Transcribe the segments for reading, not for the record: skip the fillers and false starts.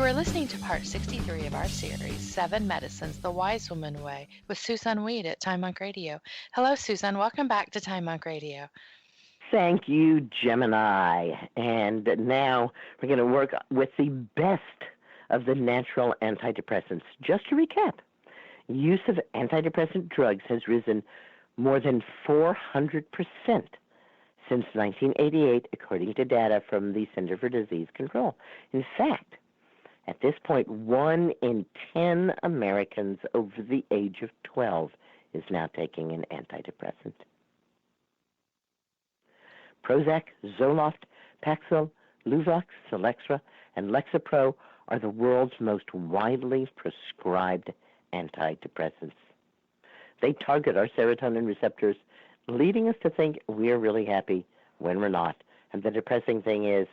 are listening to part 63 of our series, 7 Medicines, The Wise Woman Way, with Susun Weed at Time Monk Radio. Hello, Susun. Welcome back to Time Monk Radio. Thank you, Gemini. And now we're going to work with the best of the natural antidepressants. Just to recap, use of antidepressant drugs has risen more than 400% since 1988, according to data from the Center for Disease Control. In fact, at this point, 1 in 10 Americans over the age of 12 is now taking an antidepressant. Prozac, Zoloft, Paxil, Luvox, Celexa, and Lexapro are the world's most widely prescribed antidepressants. They target our serotonin receptors, leading us to think we're really happy when we're not. And the depressing thing is,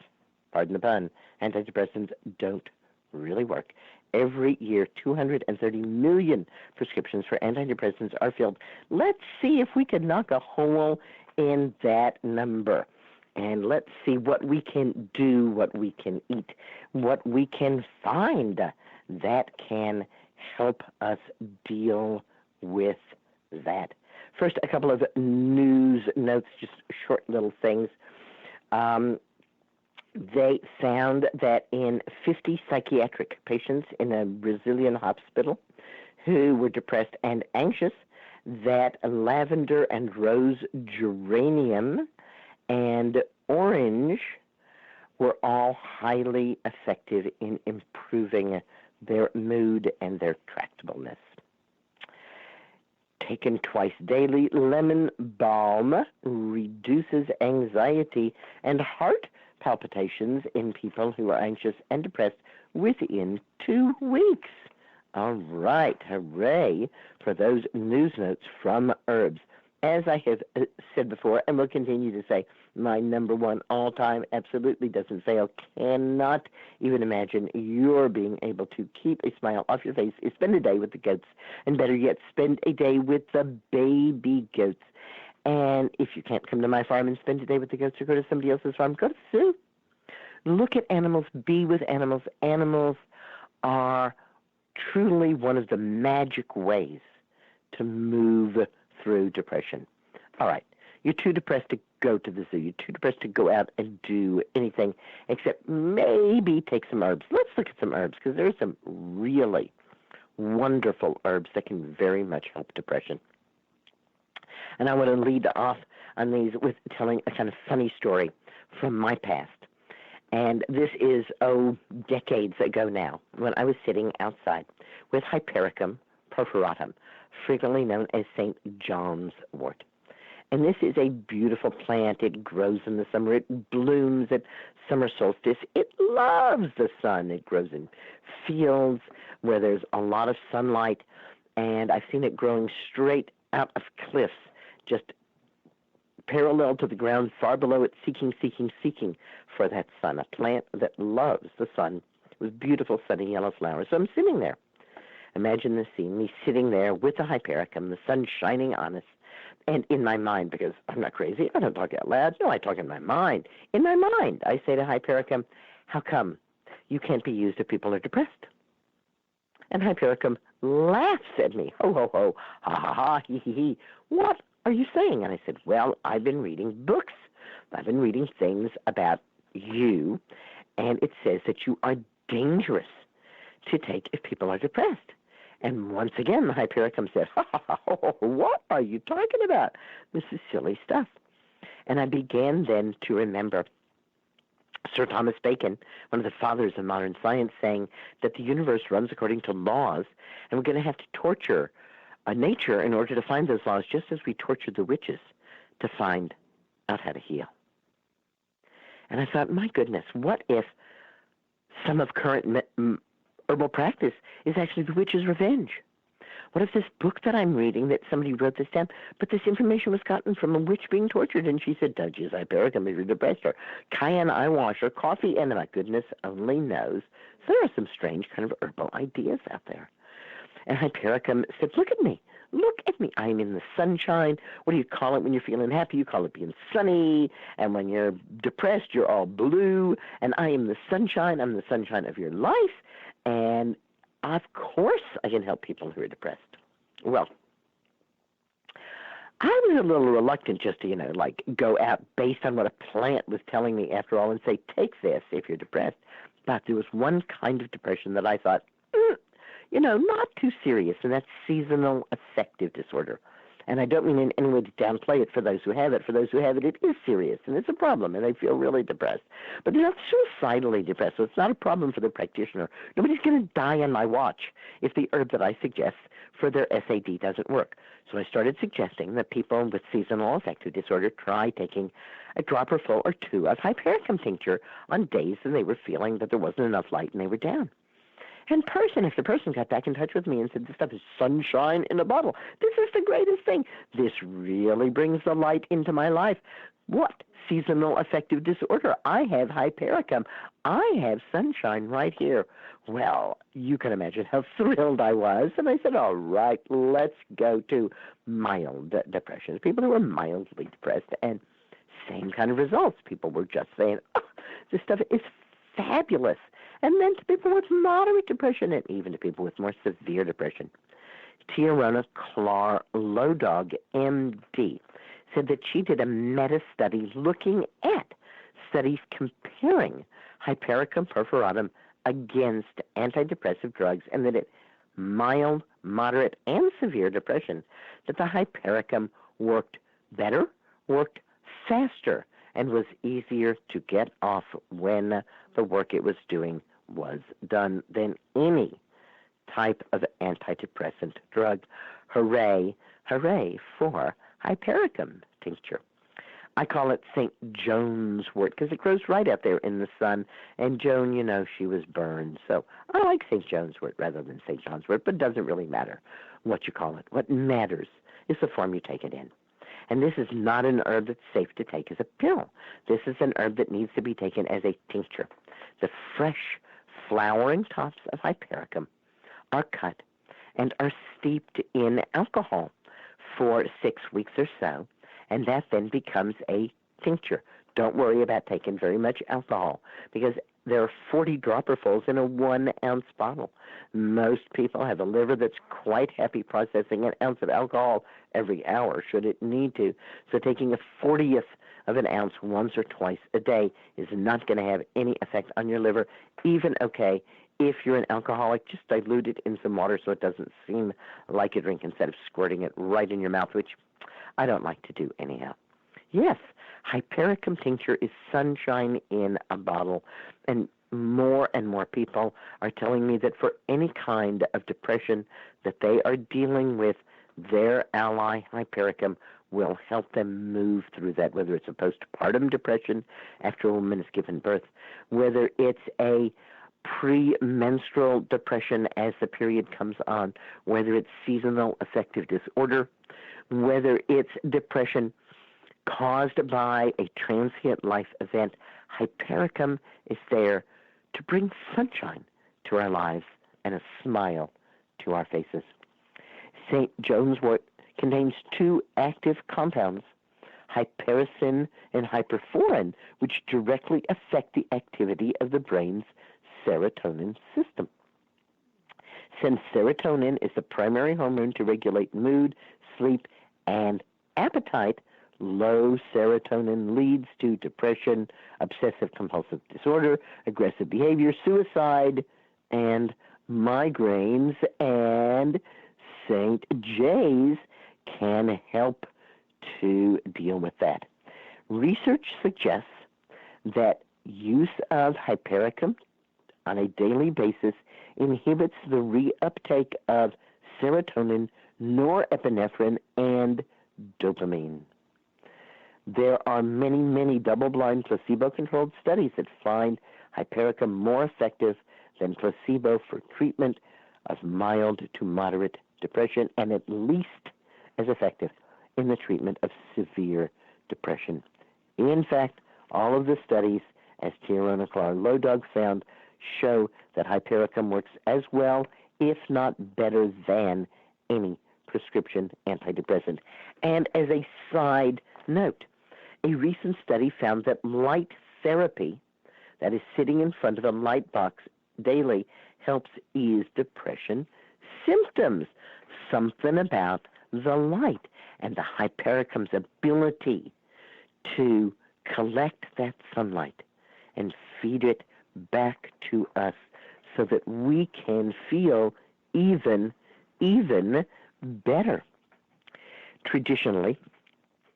pardon the pun, antidepressants don't really work. Every year, 230 million prescriptions for antidepressants are filled. Let's see if we can knock a hole in that number. And let's see what we can do, what we can eat, what we can find that can help us deal with that. First, a couple of news notes, just short little things. They found that in 50 psychiatric patients in a Brazilian hospital who were depressed and anxious, that lavender and rose geranium and orange were all highly effective in improving their mood and their tractableness. Taken twice daily, lemon balm reduces anxiety and heart palpitations in people who are anxious and depressed within 2 weeks. All right, hooray for those news notes from herbs. As I have said before, and will continue to say, my number one all-time, absolutely doesn't fail, cannot even imagine you're being able to keep a smile off your face is spend a day with the goats, and better yet, spend a day with the baby goats. And if you can't come to my farm and spend a day with the goats or go to somebody else's farm, go to the zoo. Look at animals, be with animals. Animals are truly one of the magic ways to move through depression. All right, you're too depressed to go to the zoo. You're too depressed to go out and do anything except maybe take some herbs. Let's look at some herbs because there are some really wonderful herbs that can very much help depression. And I want to lead off on these with telling a kind of funny story from my past. And this is, decades ago now, when I was sitting outside with Hypericum perforatum, frequently known as St. John's wort. And this is a beautiful plant. It grows in the summer. It blooms at summer solstice. It loves the sun. It grows in fields where there's a lot of sunlight. And I've seen it growing straight out of cliffs, just parallel to the ground, far below it, seeking for that sun, a plant that loves the sun with beautiful sunny yellow flowers. So I'm sitting there. Imagine the scene, me sitting there with the Hypericum, the sun shining on us, and in my mind, because I'm not crazy, I don't talk out loud, no, I talk in my mind. In my mind, I say to Hypericum, how come you can't be used if people are depressed? And Hypericum laughs at me, ho, ho, ho, ha, ha, ha, he, he. What are you saying? And I said, well, I've been reading books. I've been reading things about you, and it says that you are dangerous to take if people are depressed. And once again, the Hypericum said, ha, ha, ha, ho, ho, what are you talking about? This is silly stuff. And I began then to remember Sir Thomas Bacon, one of the fathers of modern science, saying that the universe runs according to laws, and we're going to have to torture nature in order to find those laws, just as we tortured the witches to find out how to heal. And I thought, my goodness, what if some of current herbal practice is actually the witch's revenge? What if this book that I'm reading, that somebody wrote this down, but this information was gotten from a witch being tortured, and she said, don't use Hypericum if you're depressed, or cayenne eye wash, or coffee enema, goodness only knows. So there are some strange kind of herbal ideas out there. And Hypericum said, look at me. Look at me. I'm in the sunshine. What do you call it when you're feeling happy? You call it being sunny. And when you're depressed, you're all blue. And I am the sunshine. I'm the sunshine of your life. And of course I can help people who are depressed. Well, I was a little reluctant just to, go out based on what a plant was telling me after all and say, take this if you're depressed. But there was one kind of depression that I thought, not too serious, and that's seasonal affective disorder. And I don't mean in any way to downplay it for those who have it. For those who have it, it is serious, and it's a problem, and they feel really depressed. But they're not suicidally depressed, so it's not a problem for the practitioner. Nobody's going to die on my watch if the herb that I suggest for their SAD doesn't work. So I started suggesting that people with seasonal affective disorder try taking a drop or full or two of hypericum tincture on days when they were feeling that there wasn't enough light and they were down. And if the person got back in touch with me and said, this stuff is sunshine in a bottle, this is the greatest thing. This really brings the light into my life. What? Seasonal affective disorder. I have hypericum. I have sunshine right here. Well, you can imagine how thrilled I was. And I said, all right, let's go to mild depression. People who are mildly depressed, and same kind of results. People were just saying, oh, this stuff is fabulous. And then to people with moderate depression, and even to people with more severe depression. Tiarona Clark-Lodog, MD, said that she did a meta-study looking at studies comparing hypericum perforatum against antidepressive drugs, and that it mild, moderate, and severe depression, that the hypericum worked better, worked faster, and was easier to get off when the work it was doing was done than any type of antidepressant drug. Hooray, hooray for hypericum tincture. I call it St. Joan's wort because it grows right out there in the sun. And Joan, she was burned. So I like St. Joan's wort rather than St. John's wort, but it doesn't really matter what you call it. What matters is the form you take it in. And this is not an herb that's safe to take as a pill. This is an herb that needs to be taken as a tincture. The fresh, flowering tops of hypericum are cut and are steeped in alcohol for 6 weeks or so, and that then becomes a tincture. Don't worry about taking very much alcohol because there are 40 dropperfuls in a 1 ounce bottle. Most people have a liver that's quite happy processing an ounce of alcohol every hour should it need to. So taking a 40th of an ounce once or twice a day is not going to have any effect on your liver. Even okay, if you're an alcoholic, just dilute it in some water so it doesn't seem like a drink instead of squirting it right in your mouth, which I don't like to do anyhow. Yes, hypericum tincture is sunshine in a bottle, and more people are telling me that for any kind of depression that they are dealing with, their ally hypericum will help them move through that, whether it's a postpartum depression after a woman has given birth, whether it's a premenstrual depression as the period comes on, whether it's seasonal affective disorder, whether it's depression caused by a transient life event. Hypericum is there to bring sunshine to our lives and a smile to our faces. St. Joan's wort contains 2 active compounds, hypericin and hyperforin, which directly affect the activity of the brain's serotonin system. Since serotonin is the primary hormone to regulate mood, sleep, and appetite, low serotonin leads to depression, obsessive-compulsive disorder, aggressive behavior, suicide, and migraines. And St. J's can help to deal with that. Research suggests that use of hypericum on a daily basis inhibits the reuptake of serotonin, norepinephrine, and dopamine. There are many, many double-blind placebo-controlled studies that find hypericum more effective than placebo for treatment of mild to moderate depression, and at least as effective in the treatment of severe depression. In fact, all of the studies, as Tiarona Clark-Lodog found, show that hypericum works as well, if not better than, any prescription antidepressant. And as a side note, a recent study found that light therapy, that is sitting in front of a light box daily, helps ease depression symptoms. Something about the light and the hypericum's ability to collect that sunlight and feed it back to us so that we can feel even better. Traditionally,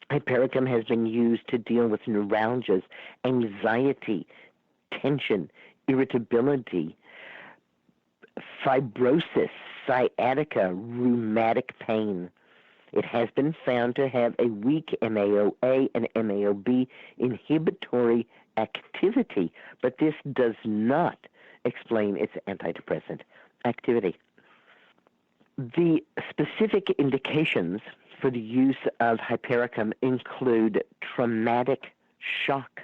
hypericum has been used to deal with neuralgias, anxiety, tension, irritability, fibrosis, sciatica, rheumatic pain. It has been found to have a weak MAOA and MAOB inhibitory activity, but this does not explain its antidepressant activity. The specific indications for the use of hypericum include traumatic shock,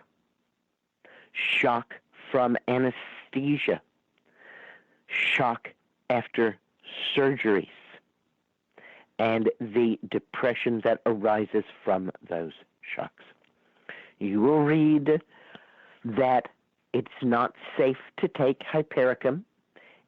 shock from anesthesia, shock after surgeries, and the depression that arises from those shocks. You will read that it's not safe to take hypericum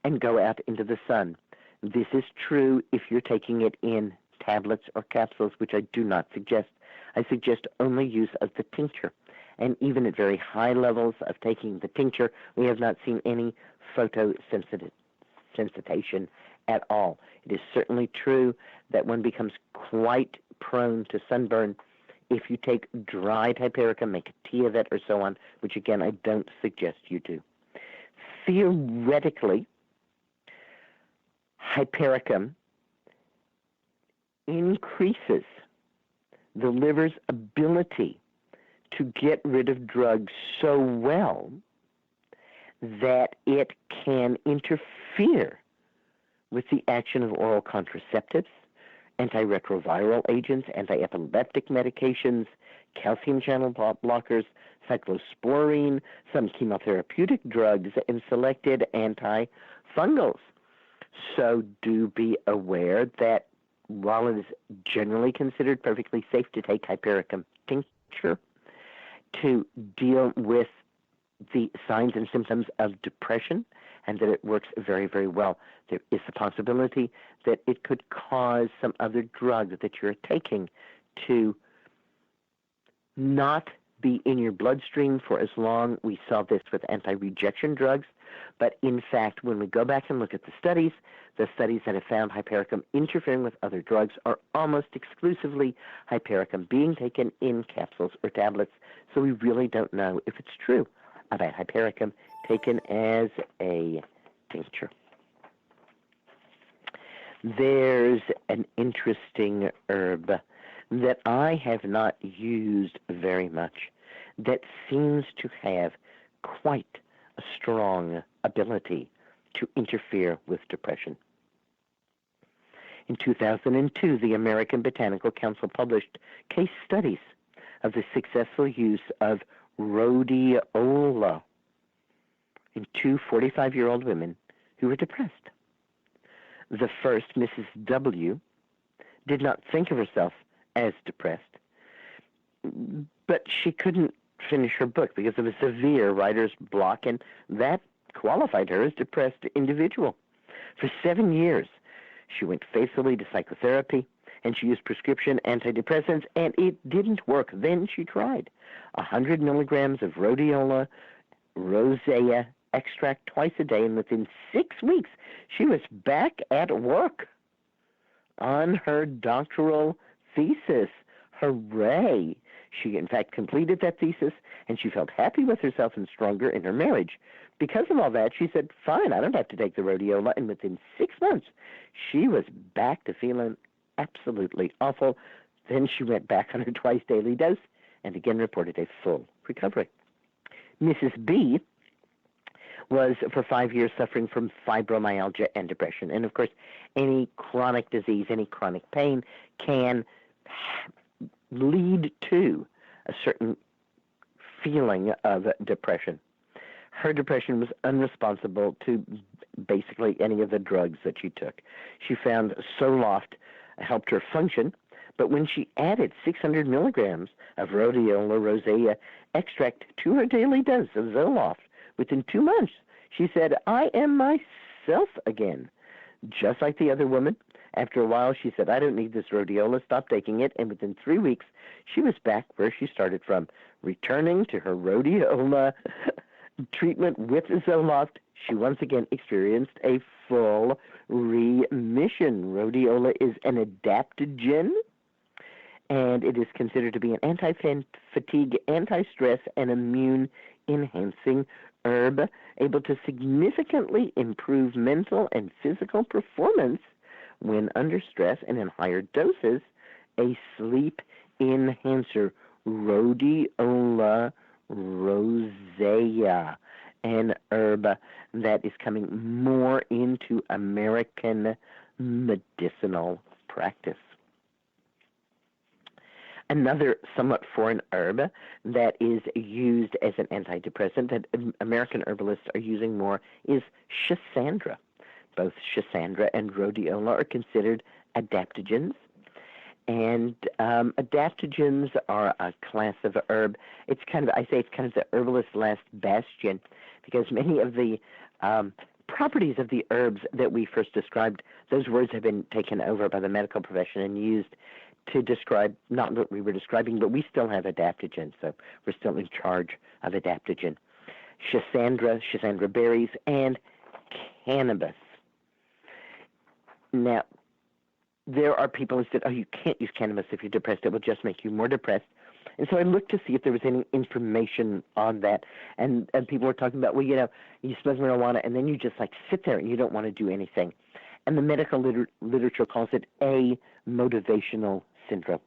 and go out into the sun. This is true if you're taking it in tablets or capsules, which I do not suggest. I suggest only use of the tincture. And even at very high levels of taking the tincture, we have not seen any photosensitization at all. It is certainly true that one becomes quite prone to sunburn if you take dried hypericum, make a tea of it or so on, which again I don't suggest you do. Theoretically, hypericum increases the liver's ability to get rid of drugs so well that it can interfere with the action of oral contraceptives, antiretroviral agents, anti-epileptic medications, calcium channel blockers, cyclosporine, some chemotherapeutic drugs, and selected antifungals. So do be aware that while it is generally considered perfectly safe to take hypericum tincture to deal with the signs and symptoms of depression, and that it works very, very well, there is the possibility that it could cause some other drug that you're taking to not be in your bloodstream for as long. We saw this with anti-rejection drugs, but in fact, when we go back and look at the studies that have found hypericum interfering with other drugs are almost exclusively hypericum being taken in capsules or tablets, so we really don't know if it's true about hypericum taken as a tincture. There's an interesting herb that I have not used very much that seems to have quite a strong ability to interfere with depression. In 2002, the American Botanical Council published case studies of the successful use of rhodiola in two 45-year-old women who were depressed. The first, Mrs. W., did not think of herself as depressed, but she couldn't finish her book because of a severe writer's block, and that qualified her as a depressed individual. For 7 years, she went faithfully to psychotherapy, and she used prescription antidepressants, and it didn't work. Then she tried 100 milligrams of rhodiola rosea extract twice a day, and within 6 weeks, she was back at work on her doctoral thesis. Hooray! She, in fact, completed that thesis, and she felt happy with herself and stronger in her marriage. Because of all that, she said, fine, I don't have to take the rhodiola, and within 6 months, she was back to feeling absolutely awful. Then she went back on her twice-daily dose and again reported a full recovery. Mrs. B was for 5 years suffering from fibromyalgia and depression. And, of course, any chronic disease, any chronic pain can lead to a certain feeling of depression. Her depression was unresponsible to basically any of the drugs that she took. She found Zoloft helped her function, but when she added 600 milligrams of rhodiola rosea extract to her daily dose of Zoloft within 2 months, she said, "I am myself again." Just like the other woman, after a while she said, "I don't need this rhodiola," stopped taking it, and within 3 weeks she was back where she started from, returning to her rhodiola treatment with Zoloft. She once again experienced a full remission. Rhodiola is an adaptogen, and it is considered to be an anti-fatigue, anti-stress, and immune-enhancing herb, able to significantly improve mental and physical performance when under stress, and in higher doses, a sleep enhancer, rhodiola rosea, an herb that is coming more into American medicinal practice. Another somewhat foreign herb that is used as an antidepressant that American herbalists are using more is Schisandra. Both Schisandra and rhodiola are considered adaptogens. And adaptogens are a class of herb. It's kind of, I say it's kind of the herbalist's last bastion, because many of the properties of the herbs that we first described, those words have been taken over by the medical profession and used to describe not what we were describing, but we still have adaptogens, so we're still in charge of adaptogen. Schisandra berries, and cannabis. Now, there are people who said, "Oh, you can't use cannabis if you're depressed. It will just make you more depressed." And so I looked to see if there was any information on that. And people were talking about, well, you know, you smoke marijuana and then you just like sit there and you don't want to do anything. And the medical literature calls it a motivational syndrome.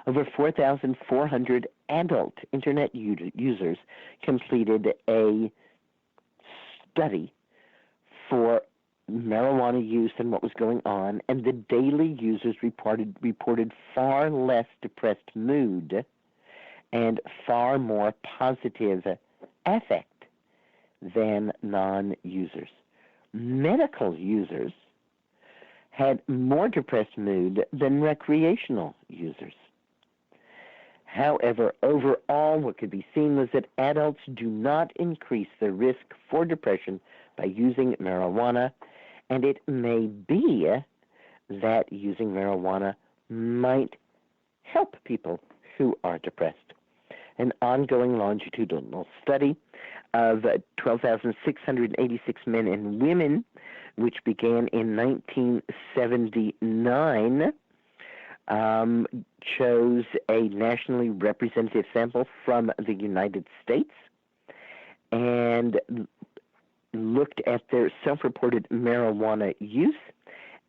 Over 4,400 adult internet users completed a study for marijuana use and what was going on, and the daily users reported far less depressed mood and far more positive affect than non-users. Medical users had more depressed mood than recreational users. However, overall, what could be seen was that adults do not increase the risk for depression by using marijuana, and it may be that using marijuana might help people who are depressed. An ongoing longitudinal study of 12,686 men and women, which began in 1979, chose a nationally representative sample from the United States and looked at their self-reported marijuana use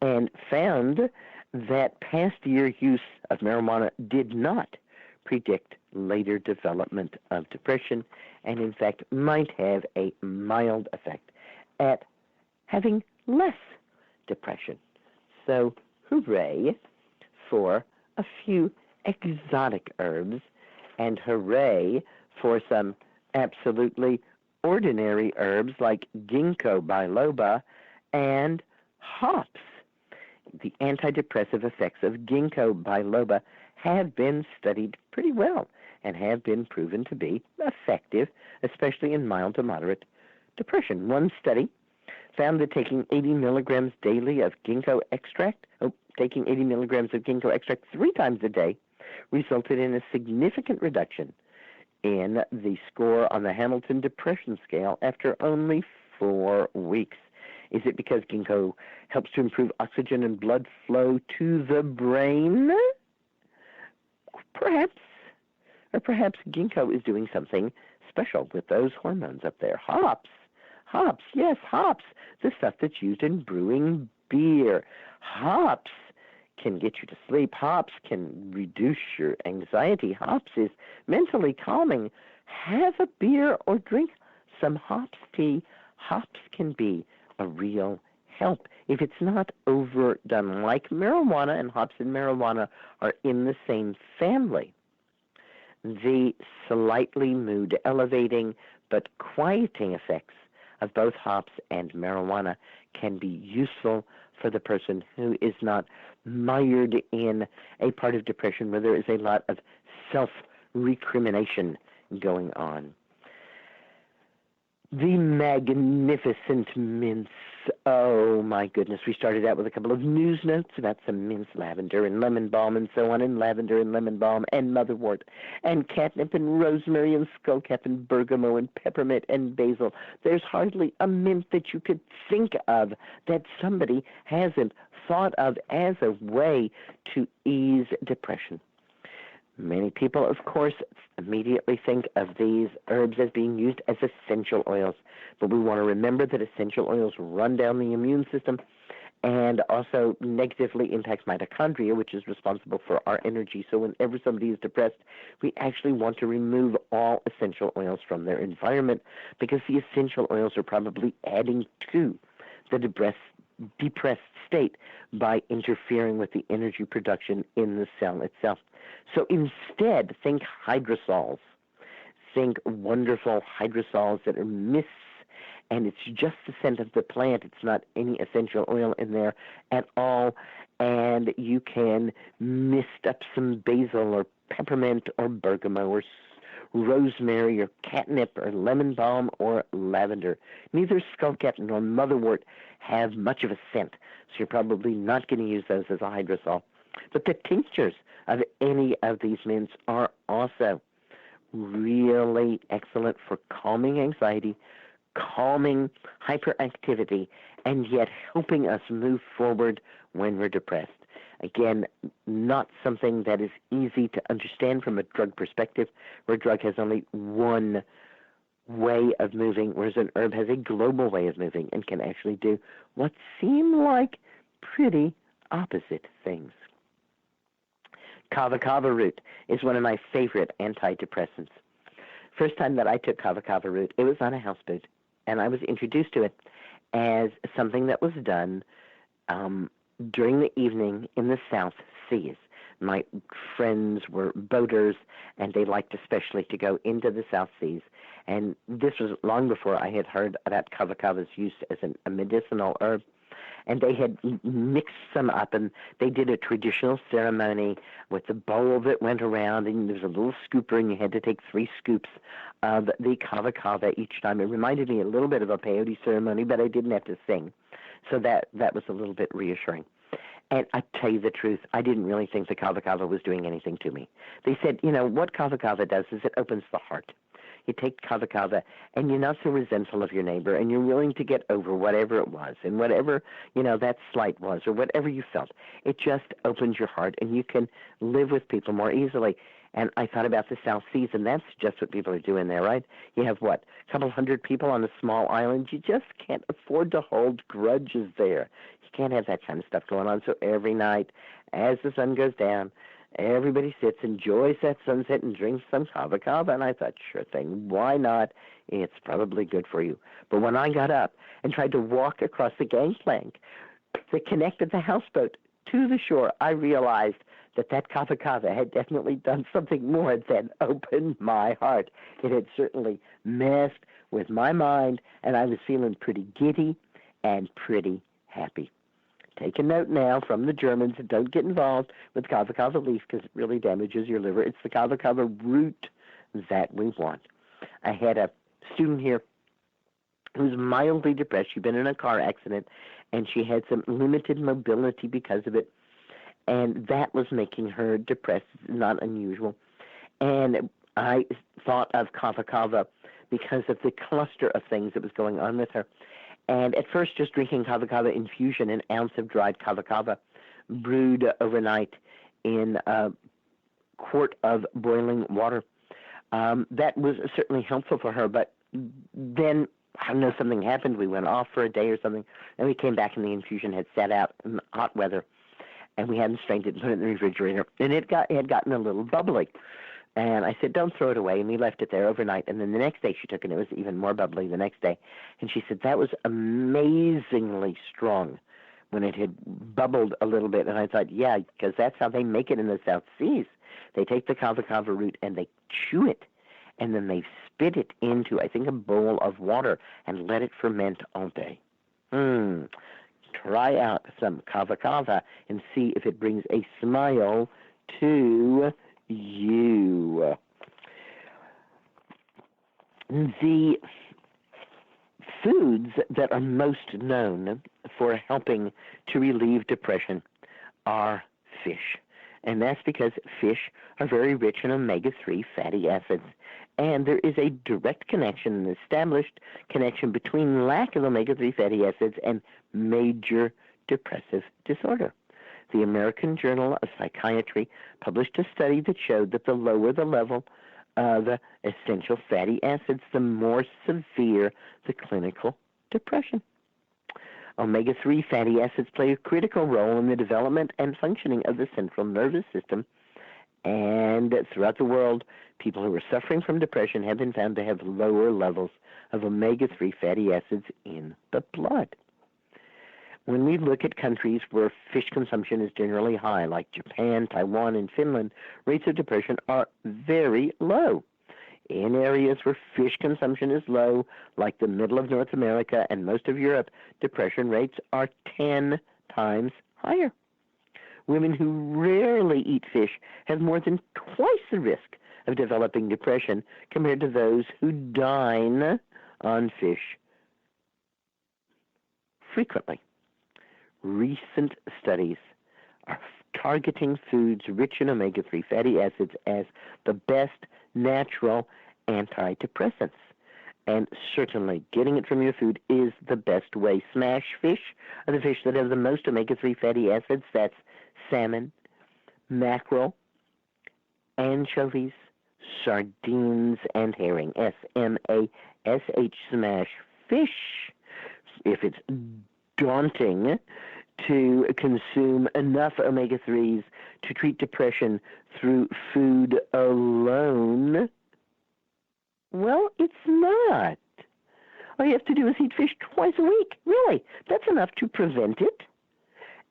and found that past year use of marijuana did not predict later development of depression, and in fact might have a mild effect at having less depression. So hooray for a few exotic herbs, and hooray for some absolutely ordinary herbs like ginkgo biloba and hops. The antidepressive effects of ginkgo biloba have been studied pretty well and have been proven to be effective, especially in mild to moderate depression. One study found that taking 80 milligrams daily of ginkgo extract, taking 80 milligrams of ginkgo extract 3 times a day, resulted in a significant reduction in the score on the Hamilton Depression Scale after only 4 weeks. Is it because ginkgo helps to improve oxygen and blood flow to the brain? Perhaps. Or perhaps ginkgo is doing something special with those hormones up there. Hops, yes, hops, the stuff that's used in brewing beer. Hops can get you to sleep. Hops can reduce your anxiety. Hops is mentally calming. Have a beer or drink some hops tea. Hops can be a real help if it's not overdone. Like marijuana, and hops and marijuana are in the same family. The slightly mood elevating but quieting effects of both hops and marijuana can be useful for the person who is not mired in a part of depression where there is a lot of self-recrimination going on. The magnificent mints. Oh, my goodness. We started out with a couple of news notes about some mints, lavender and lemon balm and so on, and lavender and lemon balm and motherwort and catnip and rosemary and skullcap and bergamot and peppermint and basil. There's hardly a mint that you could think of that somebody hasn't thought of as a way to ease depression. Many people, of course, immediately think of these herbs as being used as essential oils, but we want to remember that essential oils run down the immune system and also negatively impacts mitochondria, which is responsible for our energy. So whenever somebody is depressed, we actually want to remove all essential oils from their environment because the essential oils are probably adding to the depressed state by interfering with the energy production in the cell itself. So instead, think hydrosols. Think wonderful hydrosols that are mists, and it's just the scent of the plant. It's not any essential oil in there at all, and you can mist up some basil or peppermint or bergamot or rosemary or catnip or lemon balm or lavender. Neither skullcap nor motherwort have much of a scent, so you're probably not going to use those as a hydrosol. But the tinctures of any of these mints are also really excellent for calming anxiety, calming hyperactivity, and yet helping us move forward when we're depressed. Again, not something that is easy to understand from a drug perspective, where a drug has only one way of moving, whereas an herb has a global way of moving and can actually do what seem like pretty opposite things. Kava root is one of my favorite antidepressants. First time that I took kava root, it was on a houseboat, and I was introduced to it as something that was done during the evening in the South Seas. My friends were boaters, and they liked especially to go into the South Seas. And this was long before I had heard about kava's use as a medicinal herb. And they had mixed some up, and they did a traditional ceremony with the bowl that went around, and there was a little scooper, and you had to take 3 scoops of the kava each time. It reminded me a little bit of a peyote ceremony, but I didn't have to sing. So that was a little bit reassuring. And I tell you the truth, I didn't really think the kava was doing anything to me. They said, what kava does is it opens the heart. You take kava, and you're not so resentful of your neighbor, and you're willing to get over whatever it was, and whatever, that slight was, or whatever you felt. It just opens your heart, and you can live with people more easily. And I thought about the South Seas, and that's just what people are doing there, right? You have, a couple hundred people on a small island. You just can't afford to hold grudges there. You can't have that kind of stuff going on. So every night, as the sun goes down, everybody sits, enjoys that sunset, and drinks some kava. And I thought, sure thing, why not? It's probably good for you. But when I got up and tried to walk across the gangplank that connected the houseboat to the shore, I realized that kava had definitely done something more than open my heart. It had certainly messed with my mind, and I was feeling pretty giddy and pretty happy. Take a note now from the Germans, and don't get involved with kava leaf because it really damages your liver. It's the kava root that we want. I had a student here who's mildly depressed. She'd been in a car accident, and she had some limited mobility because of it, and that was making her depressed. Not unusual. And I thought of kava because of the cluster of things that was going on with her. And at first, just drinking kava infusion, an ounce of dried kava brewed overnight in a quart of boiling water. That was certainly helpful for her, but then, I don't know, something happened. We went off for a day or something, and we came back, and the infusion had sat out in hot weather, and we hadn't strained it and put it in the refrigerator, and it had gotten a little bubbly. And I said, don't throw it away. And we left it there overnight. And then the next day she took it, and it was even more bubbly the next day. And she said, that was amazingly strong when it had bubbled a little bit. And I thought, yeah, because that's how they make it in the South Seas. They take the kava root and they chew it. and then they spit it into, I think, a bowl of water and let it ferment all day. Try out some kava kava and see if it brings a smile to you. The foods that are most known for helping to relieve depression are fish. And that's because fish are very rich in omega-3 fatty acids. And there is a direct connection, an established connection between lack of omega-3 fatty acids and major depressive disorder. The American Journal of Psychiatry published a study that showed that the lower the level of essential fatty acids, the more severe the clinical depression. Omega-3 fatty acids play a critical role in the development and functioning of the central nervous system. And throughout the world, people who are suffering from depression have been found to have lower levels of omega-3 fatty acids in the blood. When we look at countries where fish consumption is generally high, like Japan, Taiwan, and Finland, rates of depression are very low. In areas where fish consumption is low, like the middle of North America and most of Europe, depression rates are 10 times higher. Women who rarely eat fish have more than twice the risk of developing depression compared to those who dine on fish frequently. Recent studies are targeting foods rich in omega-3 fatty acids as the best natural antidepressants. And certainly getting it from your food is the best way. Smash fish are the fish that have the most omega-3 fatty acids. That's salmon, mackerel, anchovies, sardines, and herring. S-M-A-S-H, smash fish. If it's daunting to consume enough omega-3s to treat depression through food alone, well, it's not. All you have to do is eat fish twice a week. Really, that's enough to prevent it.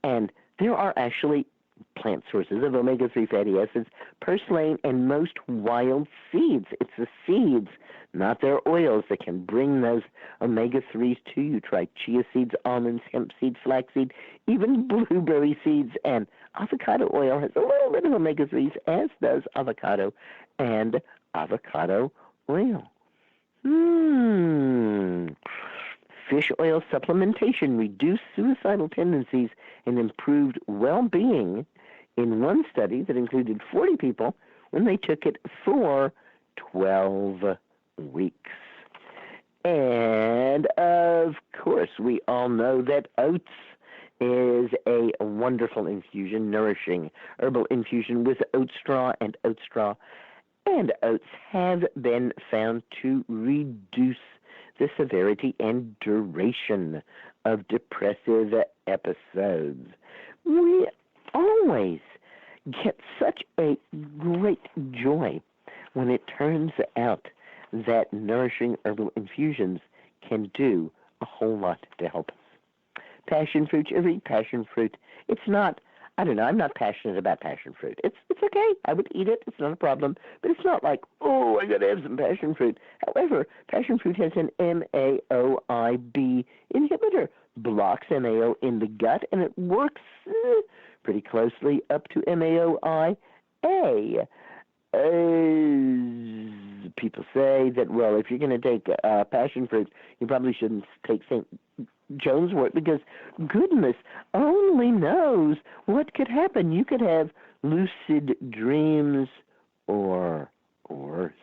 And there are actually plant sources of omega-3 fatty acids, purslane, and most wild seeds. It's the seeds, not their oils, that can bring those omega-3s to you. Try chia seeds, almonds, hemp seeds, flaxseed, even blueberry seeds, and avocado oil has a little bit of omega-3s, as does avocado and avocado oil. Fish oil supplementation reduced suicidal tendencies and improved well-being in one study that included 40 people when they took it for 12 weeks. And, of course, we all know that oats is a wonderful infusion, nourishing herbal infusion with oat straw and oat straw. And oats have been found to reduce the severity and duration of depressive episodes. We always get such a great joy when it turns out that nourishing herbal infusions can do a whole lot to help us. Passion fruit, you ever eat passion fruit? It's not, I don't know, I'm not passionate about passion fruit. It's okay. I would eat it. It's not a problem. But it's not like, oh, I got to have some passion fruit. However, passion fruit has an MAOIB inhibitor, blocks MAO in the gut, and it works pretty closely up to MAOIA. People say that, well, if you're going to take passion fruit, you probably shouldn't take St. John's wort, because goodness only knows what could happen. You could have lucid dreams or worse.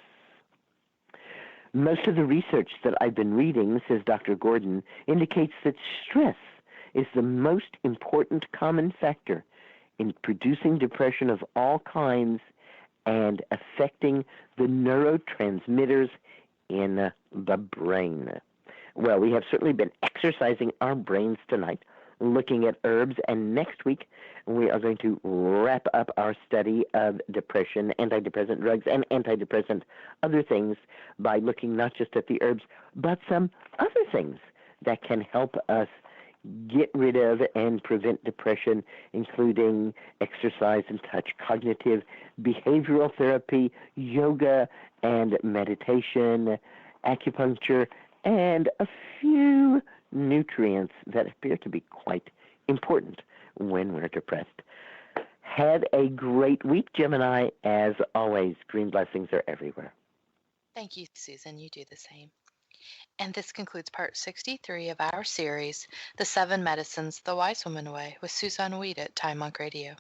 Most of the research that I've been reading, says Dr. Gordon, indicates that stress is the most important common factor in producing depression of all kinds and affecting the neurotransmitters in the brain. Well, we have certainly been exercising our brains tonight, looking at herbs, and next week we are going to wrap up our study of depression, antidepressant drugs, and antidepressant other things by looking not just at the herbs, but some other things that can help us get rid of and prevent depression, including exercise and touch, cognitive behavioral therapy, yoga and meditation, acupuncture, and a few nutrients that appear to be quite important when we're depressed. Have a great week, Gemini. As always, green blessings are everywhere. Thank you, Susan. You do the same. And this concludes part 63 of our series, The 7 Medicines the Wise Woman Way, with Susan Weed at Time Monk Radio.